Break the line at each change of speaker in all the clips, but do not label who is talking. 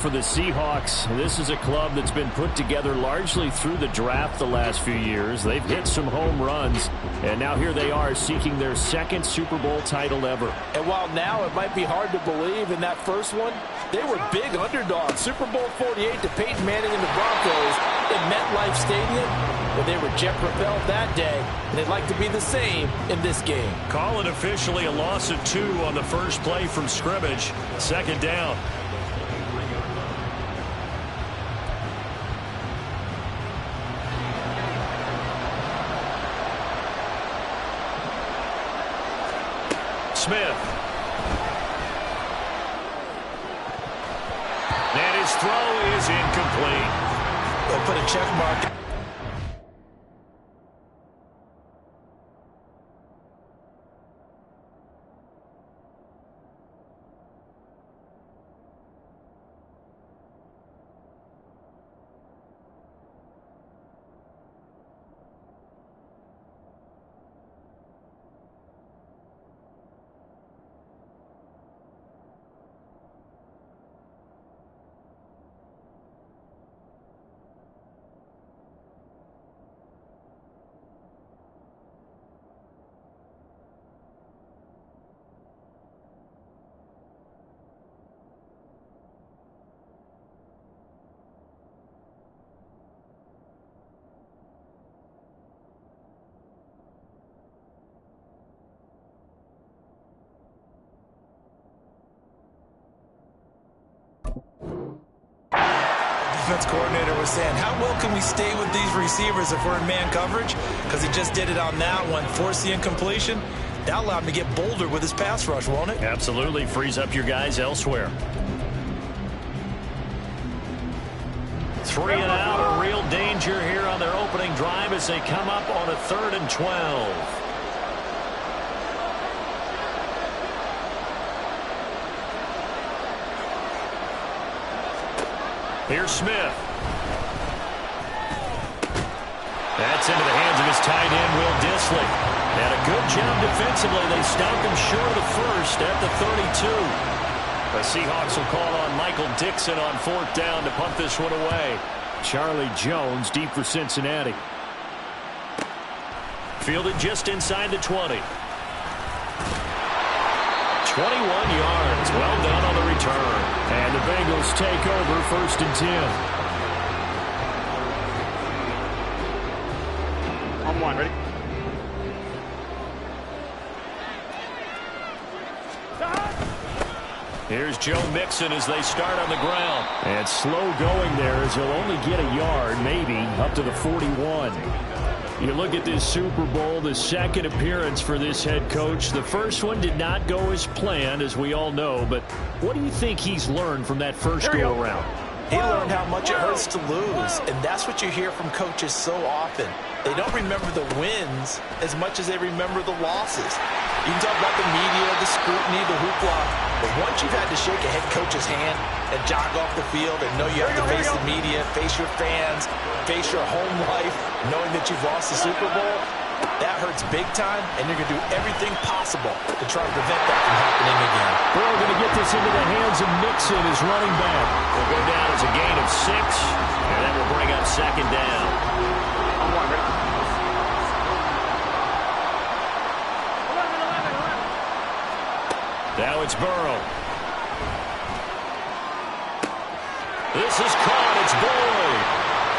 For the Seahawks, this is a club that's been put together largely through the draft the last few years. They've hit some home runs, and now here they are seeking their second Super Bowl title ever.
And while now it might be hard to believe in that first one, they were big underdogs. Super Bowl 48 to Peyton Manning and the Broncos in MetLife Stadium. But they were jet-propelled that day, and they'd like to be the same in this game.
Call it officially a loss of 2 on the first play from scrimmage. Second down. Smith. And his throw is incomplete.
They'll put a check mark. Defense coordinator was saying, how well can we stay with these receivers if we're in man coverage? Because he just did it on that one, forced the incompletion. That allowed him to get bolder with his pass rush, won't it?
Absolutely. Frees up your guys elsewhere. 3 and out, a real danger here on their opening drive as they come up on a 3rd and 12. Here's Smith. That's into the hands of his tight end, Will Dissly. And a good job defensively. They stopped him short of the first at the 32. The Seahawks will call on Michael Dixon on 4th down to punt this one away. Charlie Jones deep for Cincinnati. Fielded just inside the 20. 21 yards. Well done on the return. And the Bengals take over 1st and 10.
On 1, ready?
Here's Joe Mixon as they start on the ground. And slow going there as he'll only get a yard, maybe, up to the 41. You look at this Super Bowl, the second appearance for this head coach. The first one did not go as planned, as we all know. But what do you think he's learned from that first go-around?
He learned how much it hurts to lose, and that's what you hear from coaches so often. They don't remember the wins as much as they remember the losses. You can talk about the media, the scrutiny, the hoopla, but once you've had to shake a head coach's hand and jog off the field and know you have to face the media, face your fans, face your home life, knowing that you've lost the Super Bowl, that hurts big time, and you're going to do everything possible to try to prevent that from happening again.
We're going to get this into the hands of Mixon as running back. Will go down as a gain of 6, and that will bring up 2nd down.
On 1, ready?
Now it's Burrow. This is caught. It's Boyd.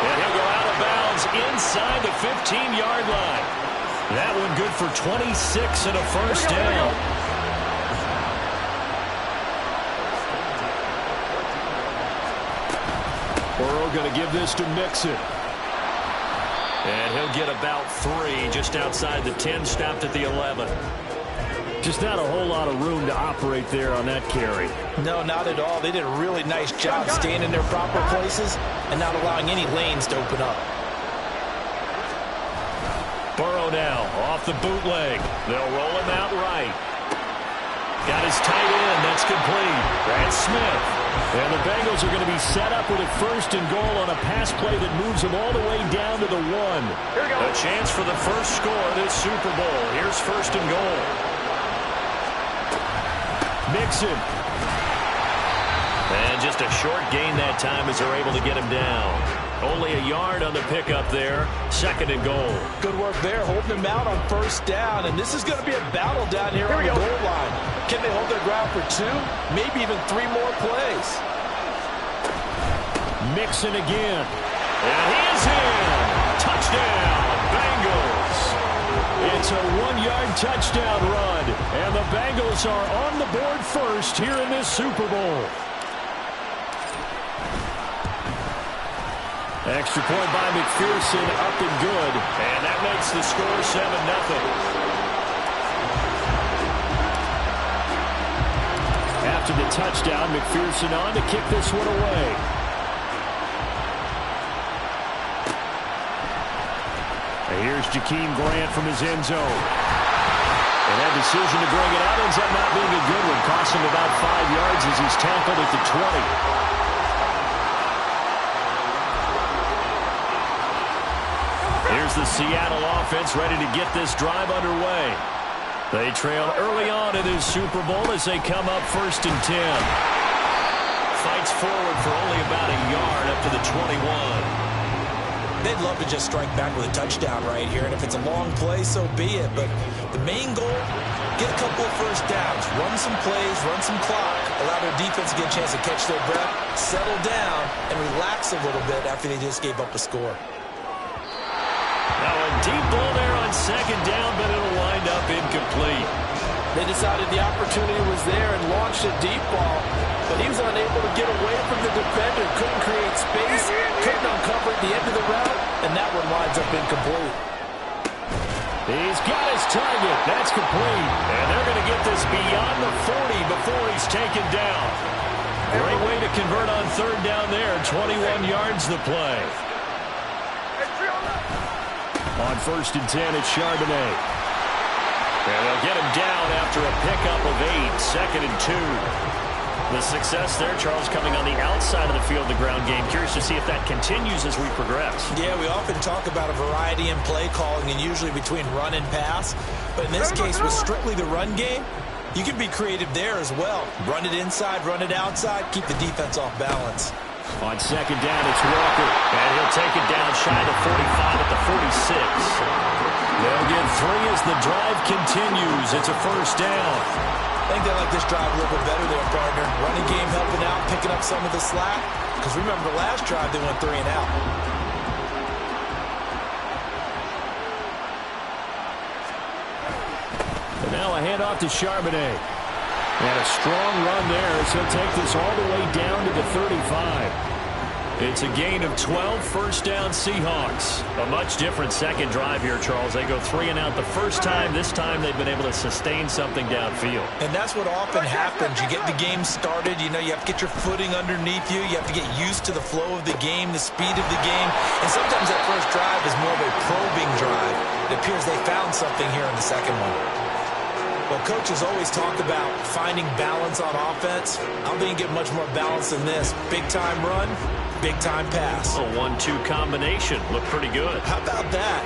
And he'll go out of bounds inside the 15-yard line. That one good for 26 and a first down. Burrow going to give this to Mixon. And he'll get about 3 just outside the 10, stopped at the 11. Just not a whole lot of room to operate there on that carry.
No, not at all. They did a really nice job staying in their proper places and not allowing any lanes to open up.
Burrow now off the bootleg. They'll roll him out right. Got his tight end. That's complete. That's Smith. And the Bengals are going to be set up with a 1st and goal on a pass play that moves them all the way down to the 1. A chance for the first score of this Super Bowl. Here's 1st and goal. Mixon. And just a short gain that time as they're able to get him down. Only a yard on the pickup there. 2nd and goal.
Good work there, holding him out on 1st down. And this is going to be a battle down here on the goal line. Can they hold their ground for 2, maybe even 3 more plays?
Mixon again. And he is in. Touchdown, Bengals. It's a 1-yard touchdown run. And the Bengals are on the board first here in this Super Bowl. Extra point by McPherson, up and good. And that makes the score 7-0. After the touchdown, McPherson on to kick this one away. And here's Jakeem Grant from his end zone. And that decision to bring it out ends up not being a good one. Costs him about 5 yards as he's tackled at the 20. Here's the Seattle offense ready to get this drive underway. They trail early on in this Super Bowl as they come up 1st and 10. Fights forward for only about a yard up to the 21.
They'd love to just strike back with a touchdown right here, and if it's a long play, so be it. But the main goal, get a couple of 1st downs, run some plays, run some clock, allow their defense to get a chance to catch their breath, settle down, and relax a little bit after they just gave up a score.
Now a deep ball there on 2nd down, but it'll wind up incomplete.
They decided the opportunity was there and launched a deep ball, but he was unable to get away from the defender, couldn't create space, couldn't uncover at the end of the route, and that one winds up incomplete.
He's got his target. That's complete. And they're going to get this beyond the 40 before he's taken down. Great way to convert on 3rd down there. 21 yards the play. On 1st and 10, it's Charbonnet. And they'll get him down after a pickup of 8. 2nd and 2. The success there, Charles, coming on the outside of the field, the ground game. Curious to see if that continues as we progress.
Yeah, we often talk about a variety in play calling and usually between run and pass. But in this case, with strictly the run game, you can be creative there as well. Run it inside, run it outside, keep the defense off balance.
On 2nd down, it's Walker. And he'll take it down shy of 45 at the 46. They'll get 3 as the drive continues. It's a 1st down.
I think they like this drive a little bit better there, partner. Running game helping out, picking up some of the slack. Because remember, the last drive, they went 3 and out.
And now a handoff to Charbonnet. And a strong run there as he'll take this all the way down to the 35. It's a gain of 12, 1st down Seahawks. A much different 2nd drive here, Charles. They go 3 and out the first time. This time they've been able to sustain something downfield.
And that's what often happens. You get the game started. You know, you have to get your footing underneath you. You have to get used to the flow of the game, the speed of the game. And sometimes that first drive is more of a probing drive. It appears they found something here in the 2nd one. Well, coaches always talk about finding balance on offense. I don't think you get much more balance than this. Big-time run, big-time pass.
A 1-2 combination. Looked pretty good.
How about that?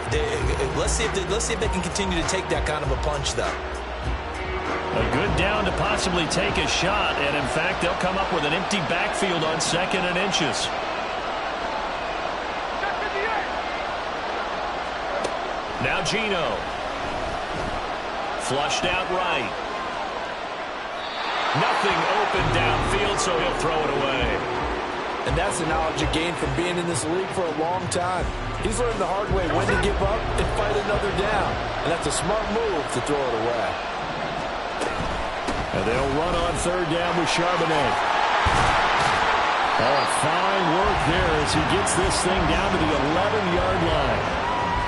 Let's see if they can continue to take that kind of a punch, though.
A good down to possibly take a shot. And, in fact, they'll come up with an empty backfield on 2nd and inches. Now Geno. Flushed out right. Nothing open downfield, so he'll throw it away.
And that's the knowledge you gain from being in this league for a long time. He's learned the hard way when to give up and fight another down. And that's a smart move to throw it away.
And they'll run on 3rd down with Charbonnet. Oh, fine work there as he gets this thing down to the 11-yard line.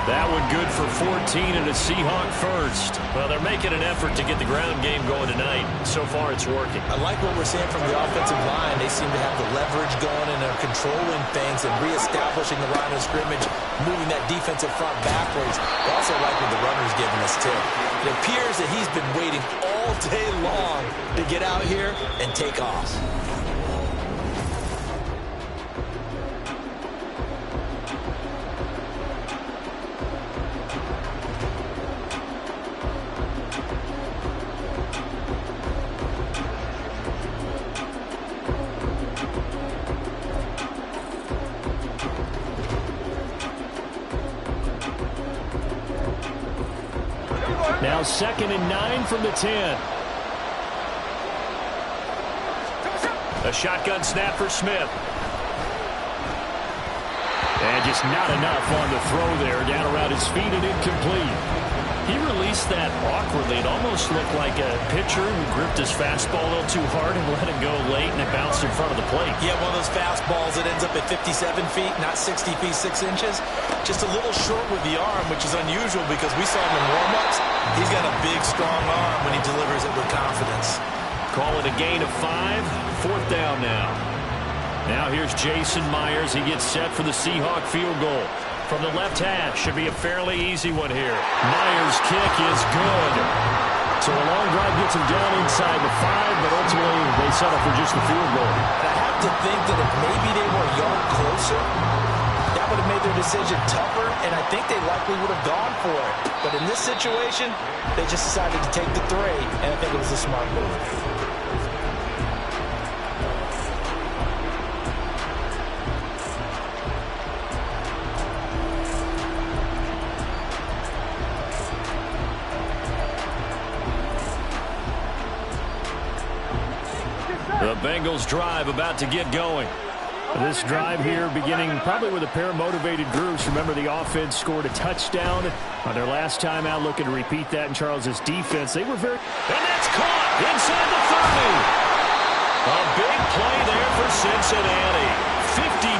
That one good for 14 and a Seahawk 1st. Well, they're making an effort to get the ground game going tonight. So far, it's working.
I like what we're seeing from the offensive line. They seem to have the leverage going and are controlling things and reestablishing the line of scrimmage, moving that defensive front backwards. I also like what the runner's giving us, too. It appears that he's been waiting all day long to get out here and take off.
Now 2nd and 9 from the 10. A shotgun snap for Smith. And just not enough on the throw there. Down around his feet and incomplete. He released that awkwardly. It almost looked like a pitcher who gripped his fastball a little too hard and let it go late, and it bounced in front of the plate.
Yeah, one of those fastballs that ends up at 57 feet, not 60 feet, 6 inches. Just a little short with the arm, which is unusual because we saw him in warm-ups. He's got a big, strong arm when he delivers it with confidence.
Call it a gain of 5. 4th down now. Now here's Jason Myers. He gets set for the Seahawk field goal. From the left hash, should be a fairly easy one here. Myers' kick is good. So a long drive gets him down inside the 5, but ultimately they settle for just the field goal.
And I have to think that if maybe they were a yard closer, that would have made their decision tougher, and I think they likely would have gone for it. But in this situation, they just decided to take the 3, and I think it was a smart move.
The Bengals drive about to get going. This drive here beginning probably with a pair of motivated groups. Remember, the offense scored a touchdown on their last time out. Looking to repeat that in Charles's defense. They were very... And that's caught inside the 30. A big play there for Cincinnati. 59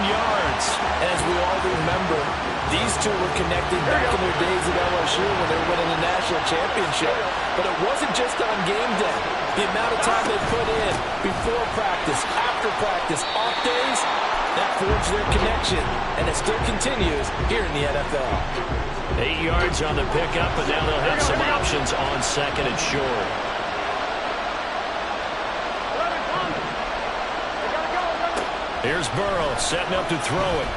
yards.
As we all remember, these two were connected back in their days at LSU when they were winning the national championship. But it wasn't just on game day. The amount of time they put in before practice, after practice, off days, that forged their connection. And it still continues here in the NFL.
8 yards on the pickup, but now they'll have some options on 2nd and short. Here's Burrow setting up to throw it.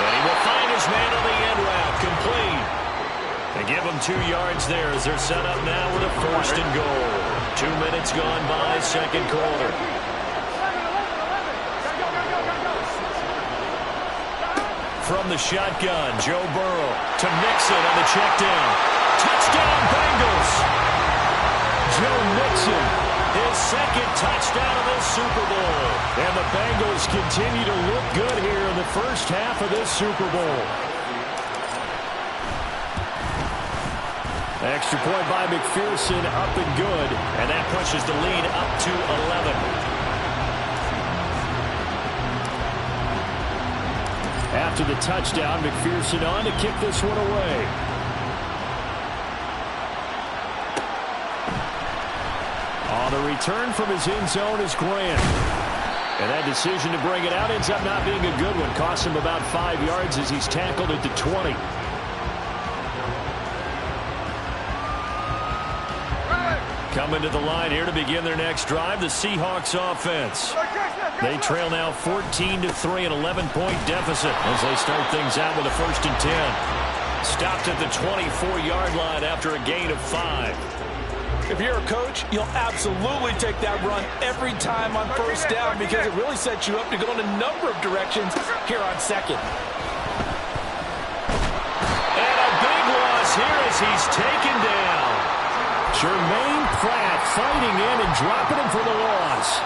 And he will find his man on the end route. Complete. They give him 2 yards there as they're set up now with a 1st and goal. 2 minutes gone by, 2nd quarter. From the shotgun, Joe Burrow to Mixon on the check down. Touchdown, Bengals. Joe Mixon, his 2nd touchdown of this Super Bowl. And the Bengals continue to look good here in the first half of this Super Bowl. Extra point by McPherson, up and good. And that pushes the lead up to 11. After the touchdown, McPherson on to kick this one away. On the return from his end zone is Grant. And that decision to bring it out ends up not being a good one. Costs him about 5 yards as he's tackled at the 20. Coming to the line here to begin their next drive, the Seahawks offense. They trail now 14-3, an 11-point deficit as they start things out with a 1st and 10. Stopped at the 24-yard line after a gain of 5.
If you're a coach, you'll absolutely take that run every time on 1st down because it really sets you up to go in a number of directions here on 2nd.
And a big loss here as he's taken down. Jermaine Pratt fighting in and dropping him for the loss.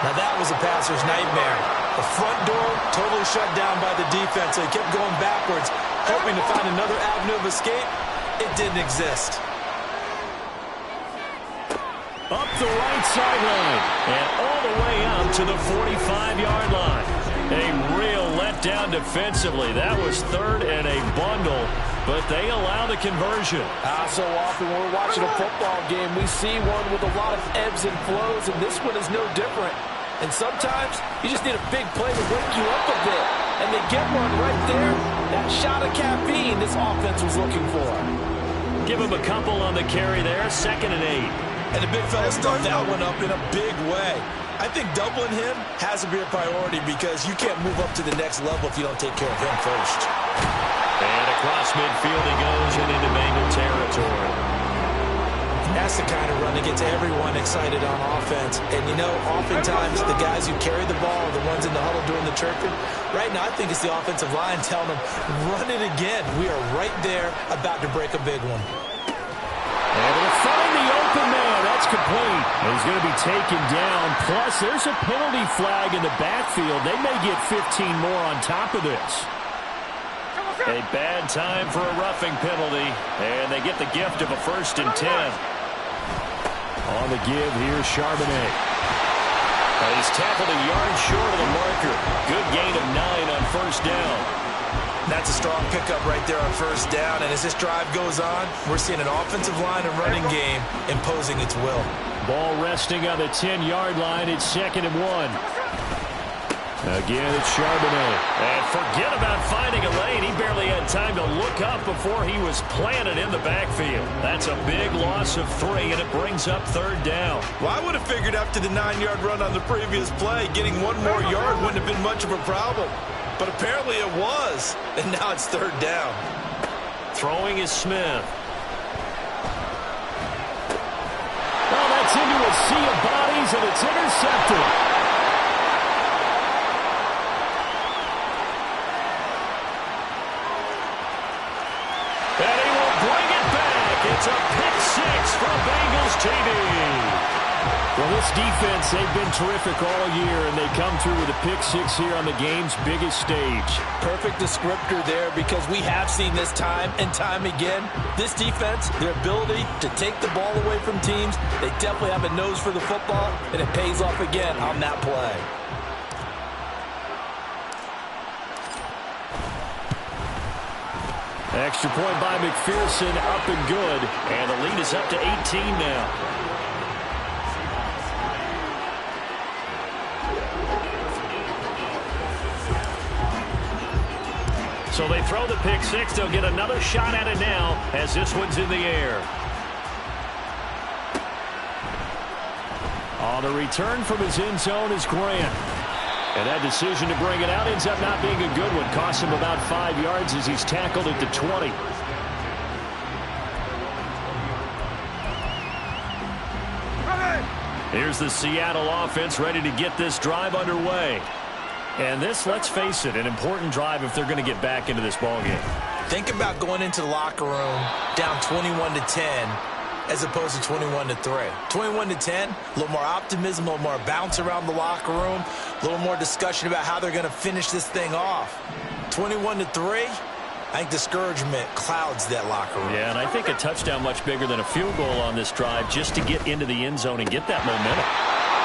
Now that was a passer's nightmare. The front door totally shut down by the defense. So he kept going backwards, hoping to find another avenue of escape. It didn't exist.
Up the right sideline and all the way up to the 45-yard line. A real letdown defensively. That was 3rd and a bundle, but they allow the conversion.
So often when we're watching a football game, we see one with a lot of ebbs and flows, and this one is no different. And sometimes you just need a big play to wake you up a bit. And they get one right there. That shot of caffeine this offense was looking for.
Give him a couple on the carry there, 2nd and 8.
And the big fella stuffed that one up in a big way. I think doubling him has to be a priority because you can't move up to the next level if you don't take care of him first.
And across midfield he goes and into Bengal territory.
That's the kind of run that gets everyone excited on offense. And, you know, oftentimes the guys who carry the ball are the ones in the huddle doing the chirping. Right now I think it's the offensive line telling them, run it again. We are right there about to break a big one.
open man. That's complete. He's going to be taken down. Plus, there's a penalty flag in the backfield. They may get 15 more on top of this. A bad time for a roughing penalty, and they get the gift of a 1st and 10. On the give, here's Charbonnet. He's tackled a yard short of the marker. Good gain of 9 on 1st down.
That's a strong pickup right there on 1st down, and as this drive goes on, we're seeing an offensive line and running game imposing its will.
Ball resting on the 10-yard line. It's 2nd and 1. Again, it's Charbonnet. And forget about finding a lane. He barely had time to look up before he was planted in the backfield. That's a big loss of 3, and it brings up 3rd down.
Well, I would have figured after the 9-yard run on the previous play, getting 1 more yard wouldn't have been much of a problem. But apparently it was, and now it's 3rd down.
Throwing is Smith. Well, that's into a sea of bodies, and it's intercepted. And he will bring it back. It's a pick-6 for Bengals TD. Well, this defense, they've been terrific all year, and they come through with a pick-6 here on the game's biggest stage.
Perfect descriptor there, because we have seen this time and time again. This defense, their ability to take the ball away from teams, they definitely have a nose for the football, and it pays off again on that play.
Extra point by McPherson, up and good. And the lead is up to 18 now. So they throw the pick-6. They'll get another shot at it now as this one's in the air. On the return from his end zone is Grant. And that decision to bring it out ends up not being a good one. Costs him about 5 yards as he's tackled at the 20. Here's the Seattle offense ready to get this drive underway. And this, let's face it, an important drive if they're going to get back into this ballgame.
Think about going into the locker room down 21-10 as opposed to 21-3. 21-10, a little more optimism, a little more bounce around the locker room, a little more discussion about how they're going to finish this thing off. 21-3, I think discouragement clouds that locker room.
Yeah, and I think a touchdown much bigger than a field goal on this drive just to get into the end zone and get that momentum.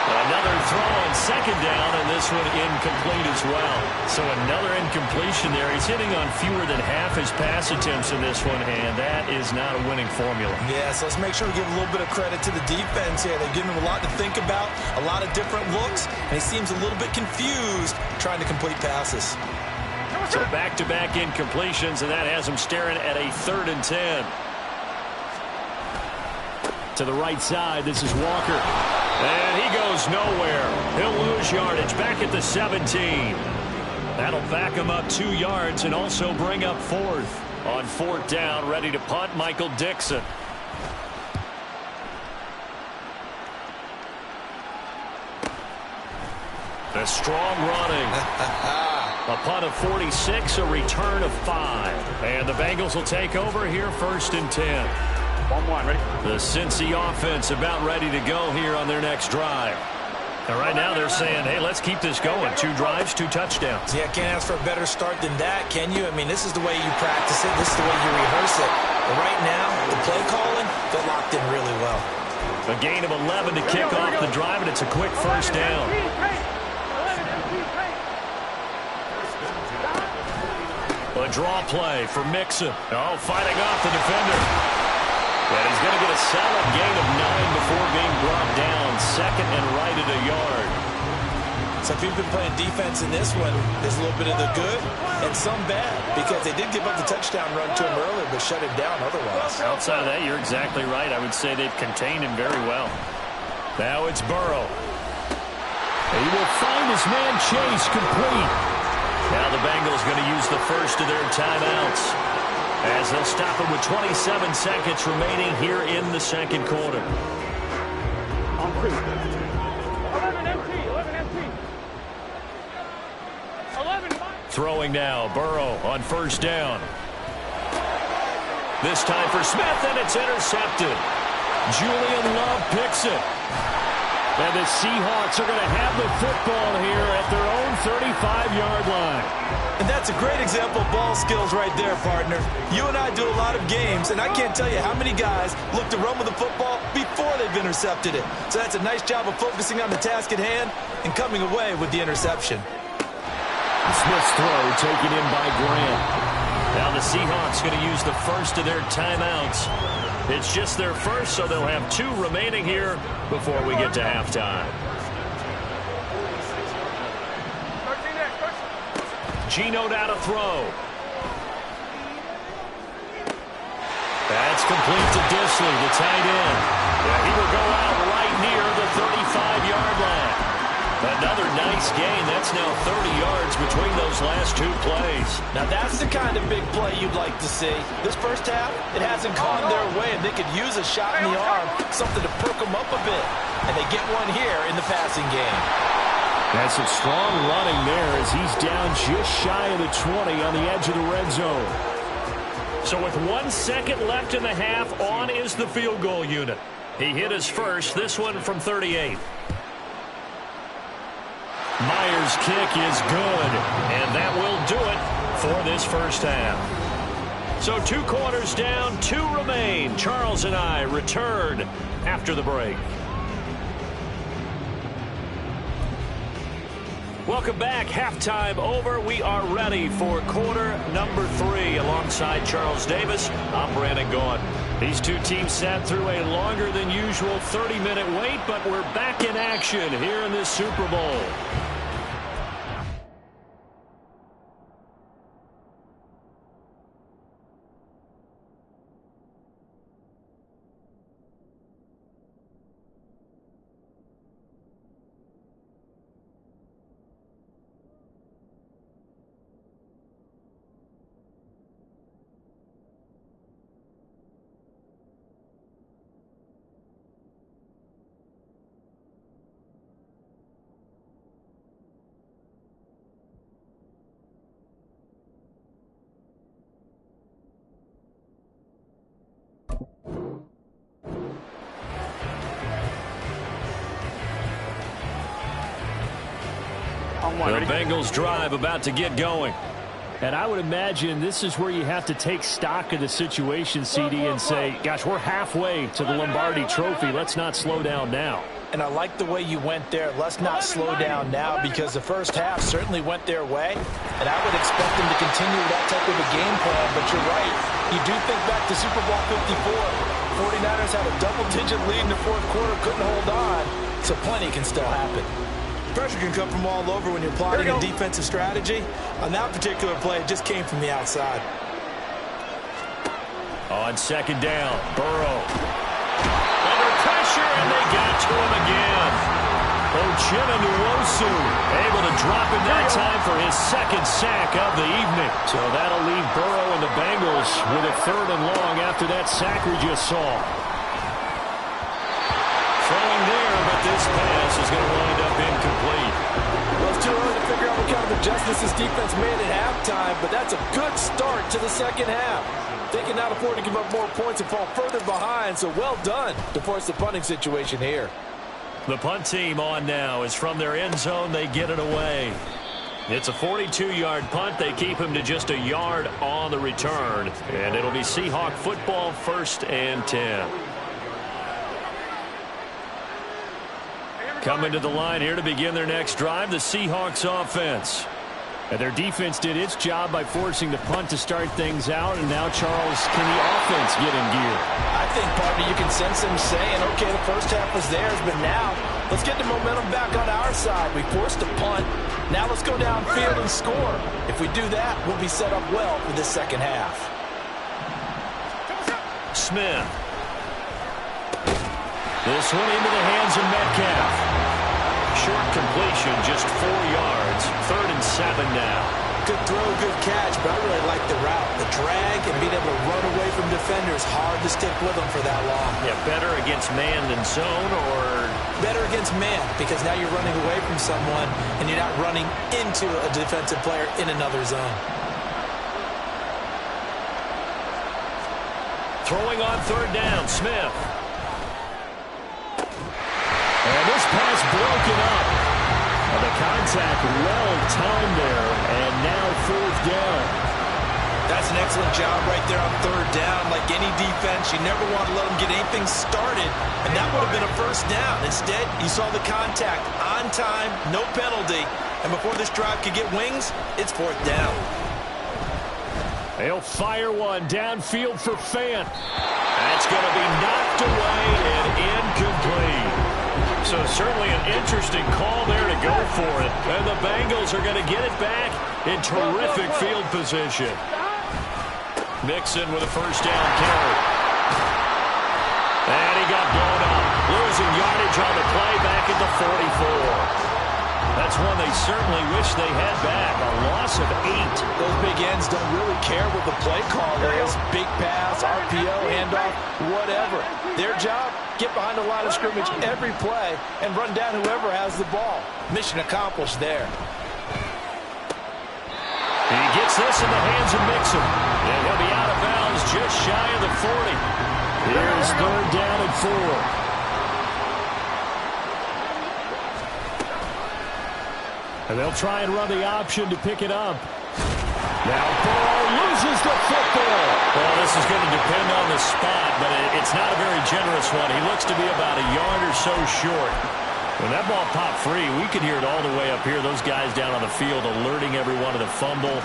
Another throw on 2nd down, and this one incomplete as well. So another incompletion there. He's hitting on fewer than half his pass attempts in this one, and that is not a winning formula.
Yeah, so let's make sure we give a little bit of credit to the defense here. They've given him a lot to think about, a lot of different looks, and he seems a little bit confused trying to complete passes.
So back-to-back incompletions, and that has him staring at a 3rd and 10. To the right side, this is Walker. And he goes nowhere. He'll lose yardage back at the 17. That'll back him up 2 yards and also bring up 4th. On 4th down, ready to punt, Michael Dixon. A strong running. A punt of 46, a return of 5. And the Bengals will take over here 1st and 10.
1-1, ready?
The Cincy offense about ready to go here on their next drive. And right now they're saying, hey, let's keep this going. 2 drives, 2 touchdowns.
Yeah, can't ask for a better start than that, can you? I mean, this is the way you practice it. This is the way you rehearse it. But right now, the play calling, they're locked in really well.
A gain of 11 to kick off the drive, and it's a quick 1st down. A draw play for Mixon. Oh, fighting off the defender. And he's going to get a solid gain of 9 before being brought down. 2nd and right at a yard.
So if you've been playing defense in this one, there's a little bit of the good and some bad, because they did give up the touchdown run to him earlier, but shut him down otherwise.
Outside of that, you're exactly right. I would say they've contained him very well. Now it's Burrow. He will find his man Chase complete. Now the Bengals going to use the first of their timeouts, as they'll stop him with 27 seconds remaining here in the 2nd quarter.
On 2. 11 empty. 11 empty. 11.
Throwing now, Burrow on 1st down. This time for Smith, and it's intercepted. Julian Love picks it. And the Seahawks are going to have the football here at their own 35-yard line.
And that's a great example of ball skills right there, partner. You and I do a lot of games, and I can't tell you how many guys look to run with the football before they've intercepted it. So that's a nice job of focusing on the task at hand and coming away with the interception.
Smith's throw taken in by Grant. Now the Seahawks going to use the first of their timeouts. It's just their first, so they'll have 2 remaining here before we get to halftime. Geno down to throw. That's complete to Disley, the tight end. Yeah, he will go out right near the 35-yard line. Another nice gain. That's now 30 yards between those last 2 plays.
Now that's the kind of big play you'd like to see. This first half, it hasn't gone their way, and they could use a shot in the arm, something to perk them up a bit. And they get one here in the passing game.
That's some strong running there as he's down just shy of the 20 on the edge of the red zone. So with 1 second left in the half, on is the field goal unit. He hit his first, this one from 38. Myers' kick is good, and that will do it for this first half. So 2 quarters down, 2 remain. Charles and I return after the break. Welcome back. Halftime over. We are ready for quarter number 3 alongside Charles Davis. I'm Brandon Gaudin. These 2 teams sat through a longer than usual 30-minute wait, but we're back in action here in this Super Bowl. The Bengals drive about to get going. And I would imagine this is where you have to take stock of the situation, CD, and say, gosh, we're halfway to the Lombardi Trophy. Let's not slow down now.
And I like the way you went there. Let's not slow down now, because the first half certainly went their way. And I would expect them to continue that type of a game plan. But you're right. You do think back to Super Bowl 54. 49ers had a double-digit lead in the fourth quarter, couldn't hold on. So plenty can still happen. Pressure can come from all over when you're plotting a defensive strategy. On that particular play, it just came from the outside.
On second down, Burrow. Under pressure, and they got to him again. Uchenna Nwosu able to drop him that time for his second sack of the evening. So that'll leave Burrow and the Bengals with a 3rd and long after that sack we just saw. Throwing there, but this pass is going to wind up incomplete.
Well, it's too early to figure out what kind of adjustments this defense made at halftime, but that's a good start to the second half. They can not afford to give up more points and fall further behind, so well done to force the punting situation here.
The punt team on now is from their end zone. They get it away. It's a 42-yard punt. They keep him to just a yard on the return, and it'll be Seahawk football, 1st and 10. Coming to the line here to begin their next drive, the Seahawks offense. And their defense did its job by forcing the punt to start things out, and now, Charles, can the offense get in gear?
I think, partner, you can sense them saying, okay, the first half was theirs, but now let's get the momentum back on our side. We forced a punt. Now let's go downfield and score. If we do that, we'll be set up well for this second half.
Smith. This one into the hands of Metcalf. Short completion, just 4 yards. 3rd and 7 now.
Good throw, good catch, but I really like the route. The drag and being able to run away from defenders, hard to stick with them for that long.
Yeah, better against man than zone, or?
Better against man, because now you're running away from someone and you're not running into a defensive player in another zone.
Throwing on 3rd down, Smith. this pass broken up. The contact well timed there, and now 4th down.
That's an excellent job right there on 3rd down. Like any defense, you never want to let them get anything started, and that would have been a 1st down. Instead, you saw the contact on time, no penalty, and before this drive could get wings, it's 4th down.
They'll fire one downfield for Fant. That's going to be knocked away and incomplete. So certainly an interesting call there to go for it. And the Bengals are going to get it back in terrific field position. Mixon with a 1st down carry. And he got blown up. Losing yardage on the play back at the 44. That's one they certainly wish they had back. A loss of 8.
Those big ends don't really care what the play call is. Big pass, RPO, handoff, whatever. Their job, get behind the line of scrimmage every play and run down whoever has the ball. Mission accomplished there.
He gets this in the hands of Mixon. And he'll be out of bounds just shy of the 40. Here's 3rd down and 4. And they'll try and run the option to pick it up. Now Burrow loses the football. Well, this is going to depend on the spot, but it's not a very generous one. He looks to be about a yard or so short. When that ball popped free, we could hear it all the way up here. Those guys down on the field alerting everyone of the fumble.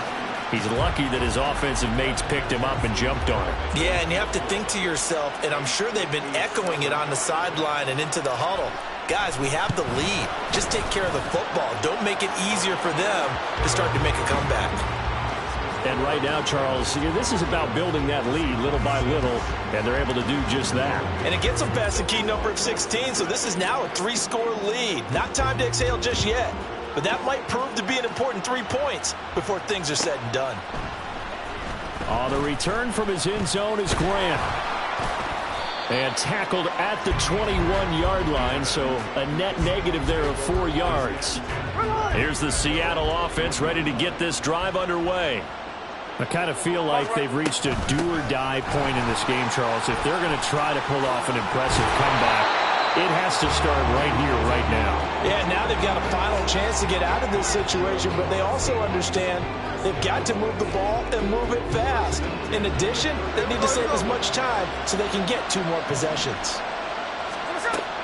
He's lucky that his offensive mates picked him up and jumped on it.
Yeah, and you have to think to yourself, and I'm sure they've been echoing it on the sideline and into the huddle. Guys, we have the lead. Just take care of the football. Don't make it easier for them to start to make a comeback.
And right now, Charles, this is about building that lead little by little, and they're able to do just that.
And it gets them past the key number of 16, so this is now a 3-score lead. Not time to exhale just yet, but that might prove to be an important 3 points before things are said and done.
On the return from his end zone is Grant. And tackled at the 21-yard line, so a net negative there of 4 yards. Here's the Seattle offense ready to get this drive underway. I kind of feel like they've reached a do-or-die point in this game, Charles. If they're going to try to pull off an impressive comeback, it has to start right here, right now.
Yeah, now they've got a final chance to get out of this situation, but they also understand they've got to move the ball and move it fast. In addition, they need to save as much time so they can get 2 more possessions.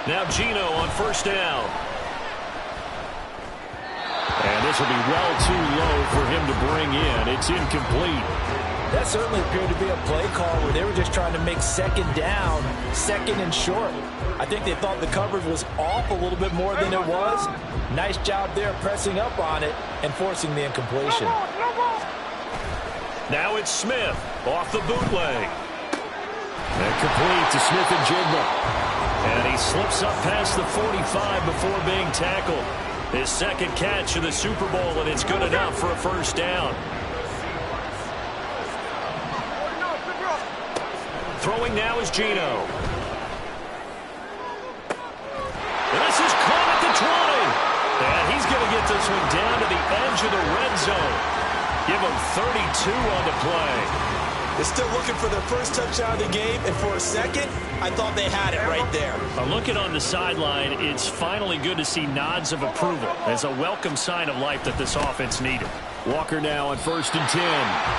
Now Geno on 1st down. And this will be well too low for him to bring in. It's incomplete.
That certainly appeared to be a play call where they were just trying to make 2nd down, 2nd and short. I think they thought the coverage was off a little bit more than it was. Nice job there pressing up on it and forcing the incompletion.
Now it's Smith off the bootleg. And complete to Smith and Jigba. And he slips up past the 45 before being tackled. His 2nd catch of the Super Bowl, and it's good enough for a 1st down. Throwing now is Geno. And this is caught at the 20. And he's going to get this one down to the edge of the red zone. Give him 32 on the play.
They're still looking for their first touchdown of the game, and for a second, I thought they had it right there.
Looking on the sideline, it's finally good to see nods of approval as a welcome sign of life that this offense needed. Walker now on 1st and 10.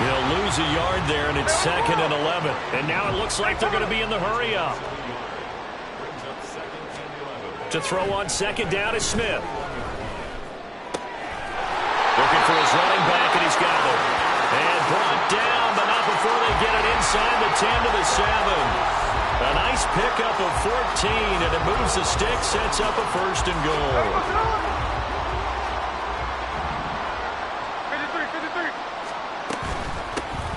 He'll lose a yard there, and it's 2nd and 11. And now it looks like they're going to be in the hurry-up. To throw on 2nd down is Smith. Looking for his running back, and he's got it. And brought down, but not before they get it inside the 10 to the 7. A nice pickup of 14, and it moves the stick, sets up a 1st and goal.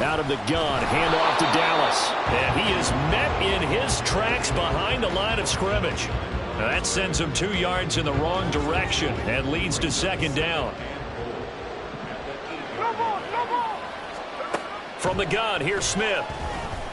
Out of the gun, handoff to Dallas. And he is met in his tracks behind the line of scrimmage. Now that sends him 2 yards in the wrong direction and leads to 2nd down. From the gun, here's Smith.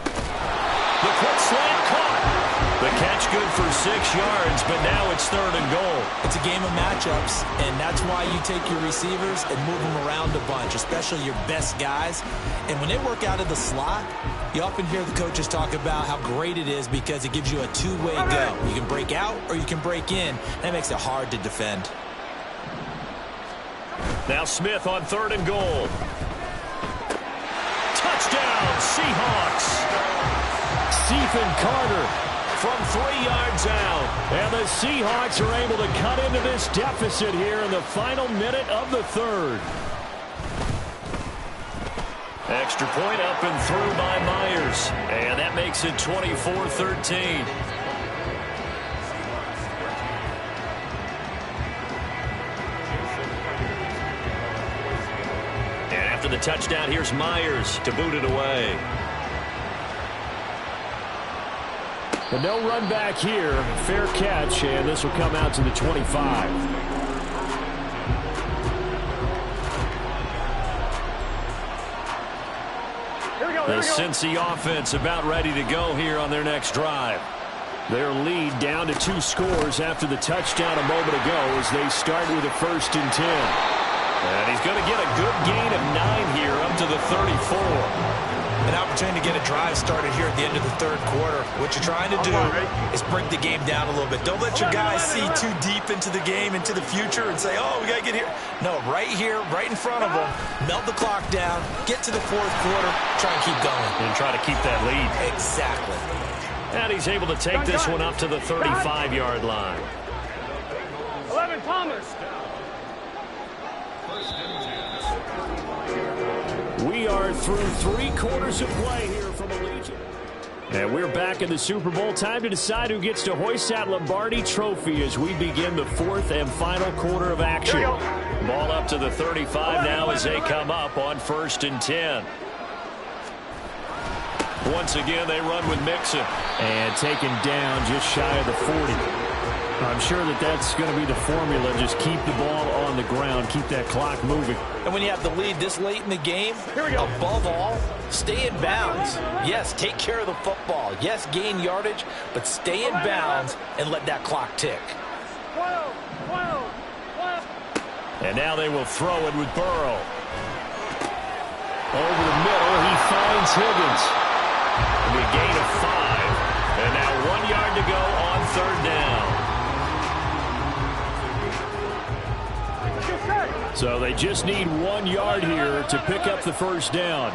The quick slant caught. The catch good for 6 yards, but now it's 3rd and goal.
It's a game of matchups, and that's why you take your receivers and move them around a bunch, especially your best guys. And when they work out of the slot, you often hear the coaches talk about how great it is because it gives you a two-way go. You can break out or you can break in. That makes it hard to defend.
Now Smith on 3rd and goal. Touchdown, Seahawks. Stephen Carter from 3 yards out. And the Seahawks are able to cut into this deficit here in the final minute of the 3rd. Extra point up and through by Myers. And that makes it 24-13. And after the touchdown, here's Myers to boot it away. But no run back here. Fair catch, and this will come out to the 25. The Cincy offense about ready to go here on their next drive. Their lead down to 2 scores after the touchdown a moment ago as they start with a 1st and 10. And he's going to get a good gain of 9 here up to the 34.
An opportunity to get a drive started here at the end of the 3rd quarter. What you're trying to do is break the game down a little bit. Don't let your guys see too deep into the game, into the future, and say, oh, we got to get here. No, right here, right in front of them, melt the clock down, get to the 4th quarter, try and keep going.
And try to keep that lead.
Exactly.
And he's able to take this one up to the 35-yard line.
11, Thomas.
We are through 3 quarters of play here from Allegiant. And we're back in the Super Bowl. Time to decide who gets to hoist that Lombardi Trophy as we begin the 4th and final quarter of action. Ball up to the 35 now as they come up on 1st and 10. Once again, they run with Mixon. And taken down just shy of the 40. I'm sure that that's going to be the formula. Just keep the ball on the ground. Keep that clock moving.
And when you have the lead this late in the game, above all, stay in bounds. Yes, take care of the football. Yes, gain yardage, but stay in bounds and let that clock tick.
And now they will throw it with Burrow. Over the middle, he finds Higgins. A gain of 5. And now 1 yard to go on 3rd down. So they just need 1 yard here to pick up the 1st down.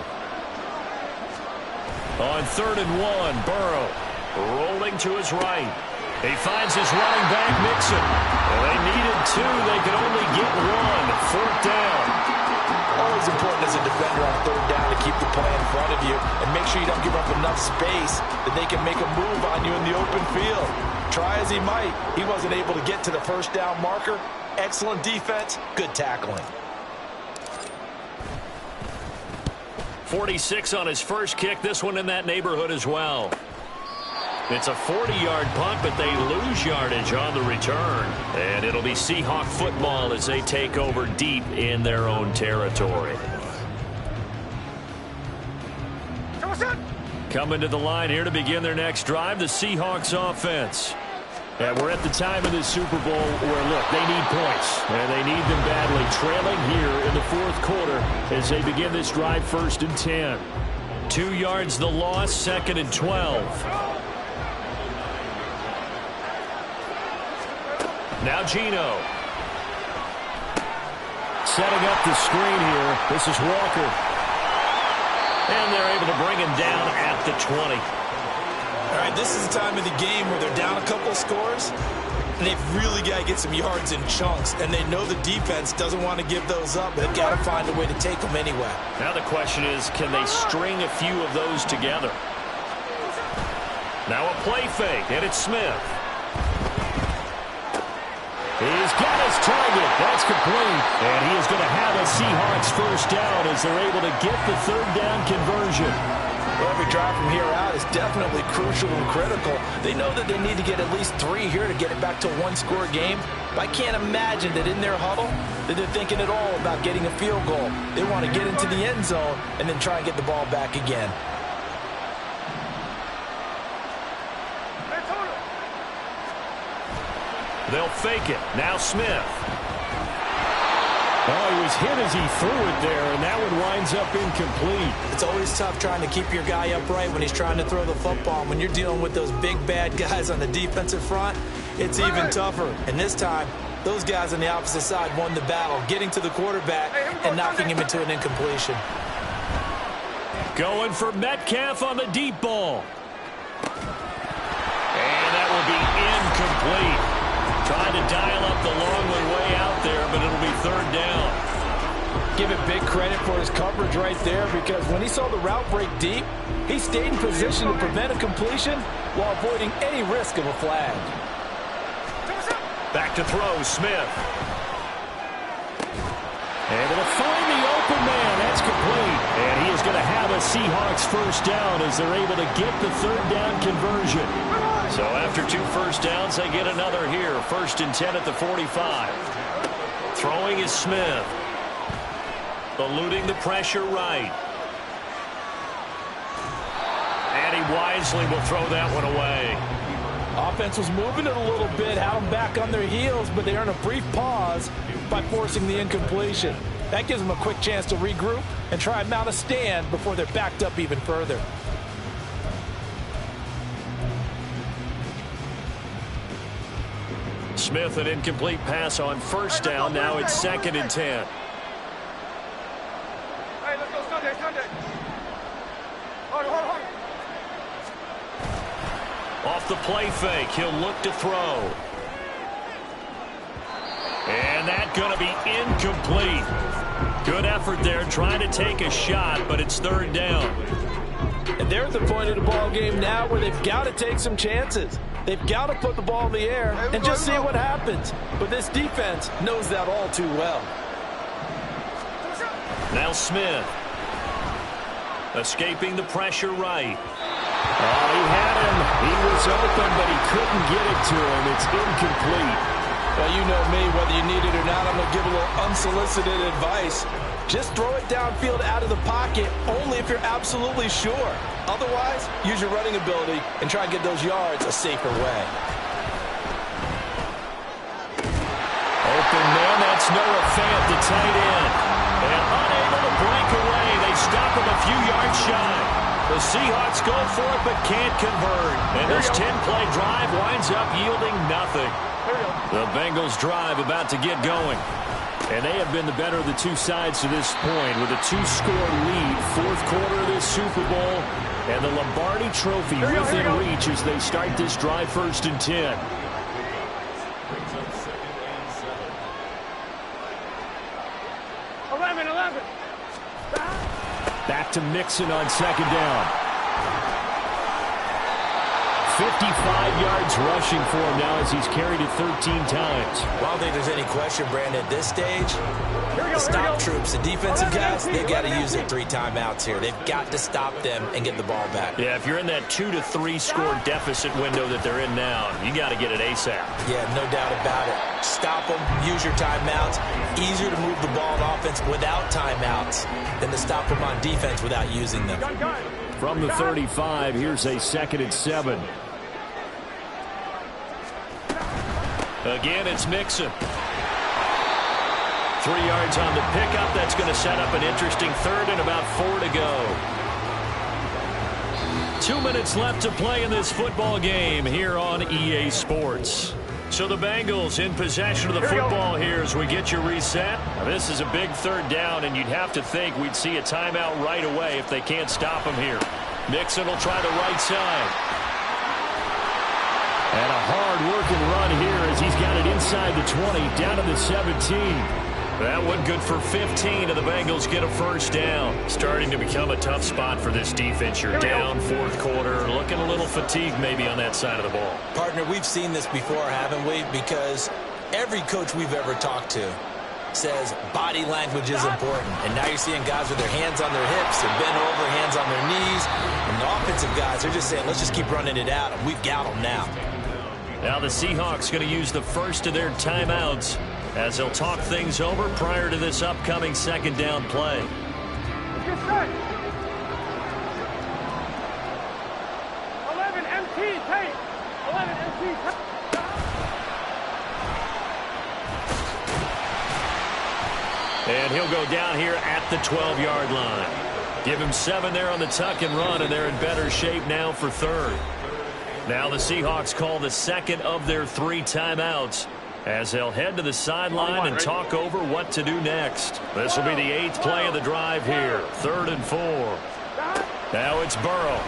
On 3rd and 1, Burrow rolling to his right. He finds his running back, Mixon. Well, they needed 2. They could only get 1. 4th down.
Always important as a defender on 3rd down to keep the play in front of you and make sure you don't give up enough space that they can make a move on you in the open field. Try as he might, he wasn't able to get to the 1st down marker. Excellent defense, good tackling.
46 on his first kick. This one in that neighborhood as well. It's a 40-yard punt, but they lose yardage on the return. And it'll be Seahawk football as they take over deep in their own territory. Coming to the line here to begin their next drive, the Seahawks offense. And we're at the time of this Super Bowl where, look, they need points. And they need them badly. Trailing here in the 4th quarter as they begin this drive 1st and 10. 2 yards the loss, 2nd and 12. Now Geno. Setting up the screen here. This is Walker. And they're able to bring him down at the 20.
All right, this is the time of the game where they're down a couple scores, and they've really got to get some yards in chunks, and they know the defense doesn't want to give those up, but they've got to find a way to take them anyway.
Now the question is, can they string a few of those together? Now a play fake, and it's Smith. He's got his target. That's complete. And he is going to have a Seahawks 1st down as they're able to get the 3rd down conversion.
Well, every drive from here out is definitely crucial and critical. They know that they need to get at least 3 here to get it back to a 1-score game. But I can't imagine that in their huddle that they're thinking at all about getting a field goal. They want to get into the end zone and then try and get the ball back again.
They'll fake it. Now Smith. Oh, he was hit as he threw it there, and that one winds up incomplete.
It's always tough trying to keep your guy upright when he's trying to throw the football. When you're dealing with those big, bad guys on the defensive front, it's even tougher. And this time, those guys on the opposite side won the battle, getting to the quarterback and knocking him into an incompletion.
Going for Metcalf on the deep ball. And that will be incomplete. Trying to dial up the long one way out there, but it'll be third down.
Give it big credit for his coverage right there, because when he saw the route break deep, he stayed in position to prevent a completion while avoiding any risk of a flag.
Back to throw, Smith. Able to find the open man. That's complete. And he is going to have a Seahawks first down as they're able to get the third down conversion. So after 2 first downs, they get another here. 1st and 10 at the 45. Throwing is Smith. Eluding the pressure right. And he wisely will throw that one away.
Offense was moving it a little bit, had them back on their heels, but they earn a brief pause by forcing the incompletion. That gives them a quick chance to regroup and try and mount a stand before they're backed up even further.
Smith, an incomplete pass on first down. Now it's 2nd and 10.
Hey, let's go Sunday. Hold on.
Off the play fake, he'll look to throw. And that's going to be incomplete. Good effort there trying to take a shot, but it's third down.
And they're at the point of the ball game now where they've got to take some chances. They've got to put the ball in the air and just see what happens. But this defense knows that all too well.
Now Smith. Escaping the pressure right. Oh, he had him. He was open, but he couldn't get it to him. It's incomplete.
Well, you know me, whether you need it or not, I'm going to give a little unsolicited advice. Just throw it downfield out of the pocket only if you're absolutely sure. Otherwise, use your running ability and try and get those yards a safer way.
Open man, that's Noah Fant, the tight end. And unable to break away. They stop him a few yards shy. The Seahawks go for it but can't convert. And this 10-play drive winds up yielding nothing. The Bengals drive about to get going. And they have been the better of the two sides to this point with a 2-score lead. 4th quarter of this Super Bowl. And the Lombardi Trophy within reach as they start this drive 1st and 10. Back to Mixon on 2nd down. 55 yards rushing for him now as he's carried it 13 times.
Well, I don't think there's any question, Brandon, at this stage, the stop troops, the defensive guys, they've got to use their 3 timeouts here. They've got to stop them and get the ball back.
Yeah, if you're in that 2 to 3 score deficit window that they're in now, you got to get it ASAP.
Yeah, no doubt about it. Stop them, use your timeouts. Easier to move the ball on offense without timeouts than to stop them on defense without using them.
From the 35, here's a 2nd and 7. Again, it's Mixon. 3 yards on the pickup. That's going to set up an interesting 3rd and about 4 to go. 2 minutes left to play in this football game here on EA Sports. So the Bengals in possession of the football here as we get you reset. Now, this is a big 3rd down, and you'd have to think we'd see a timeout right away if they can't stop him here. Mixon will try the right side. And a hard-working run here as he's got it inside the 20, down to the 17. That one good for 15, and the Bengals get a first down. Starting to become a tough spot for this defense. You're down 4th quarter, looking a little fatigued maybe on that side of the ball.
Partner, we've seen this before, haven't we? Because every coach we've ever talked to says body language is important. And now you're seeing guys with their hands on their hips, they're bent over, hands on their knees. And the offensive guys, they're just saying, let's just keep running it out, and we've got them now.
Now the Seahawks going to use the first of their timeouts as they'll talk things over prior to this upcoming 2nd down play.
Get set. 11 MT tape. 11 MT tape.
And he'll go down here at the 12-yard line. Give him 7 there on the tuck and run, and they're in better shape now for third. Now the Seahawks call the second of their 3 timeouts as they'll head to the sideline and talk over what to do next. This will be the 8th play of the drive here. 3rd and 4. Now it's Burrow.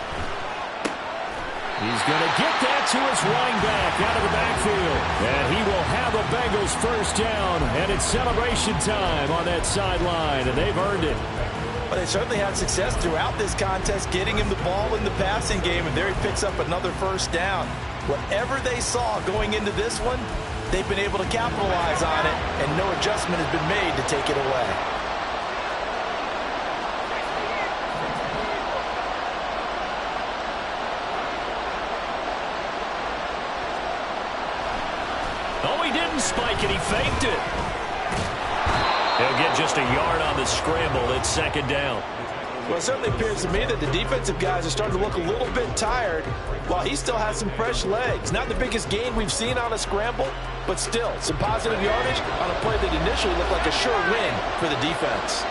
He's going to get that to his running back out of the backfield. And he will have a Bengals first down. And it's celebration time on that sideline, and they've earned it.
Well, they certainly had success throughout this contest, getting him the ball in the passing game, and there he picks up another first down. Whatever they saw going into this one, they've been able to capitalize on it, and no adjustment has been made to take it away.
Oh, he didn't spike it. He faked it. He'll get just a yard on the scramble. It's 2nd down.
Well, it certainly appears to me that the defensive guys are starting to look a little bit tired while he still has some fresh legs. Not the biggest gain we've seen on a scramble, but still some positive yardage on a play that initially looked like a sure win for the defense.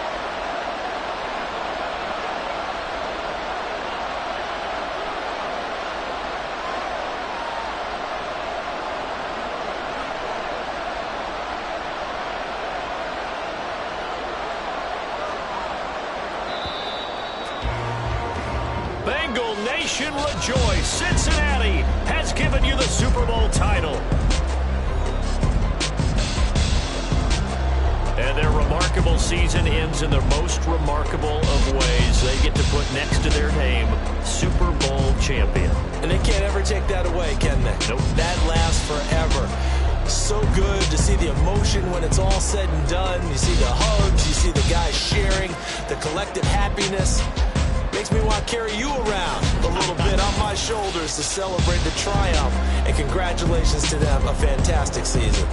Bengal Nation rejoice. Cincinnati has given you the Super Bowl title. And their remarkable season ends in the most remarkable of ways. They get to put next to their name, Super Bowl champion.
And they can't ever take that away, can they?
Nope.
That lasts forever. So good to see the emotion when it's all said and done. You see the hugs, you see the guys sharing, the collective happiness. Makes me want to carry you around a little bit on my shoulders to celebrate the triumph. And congratulations to them, a fantastic season.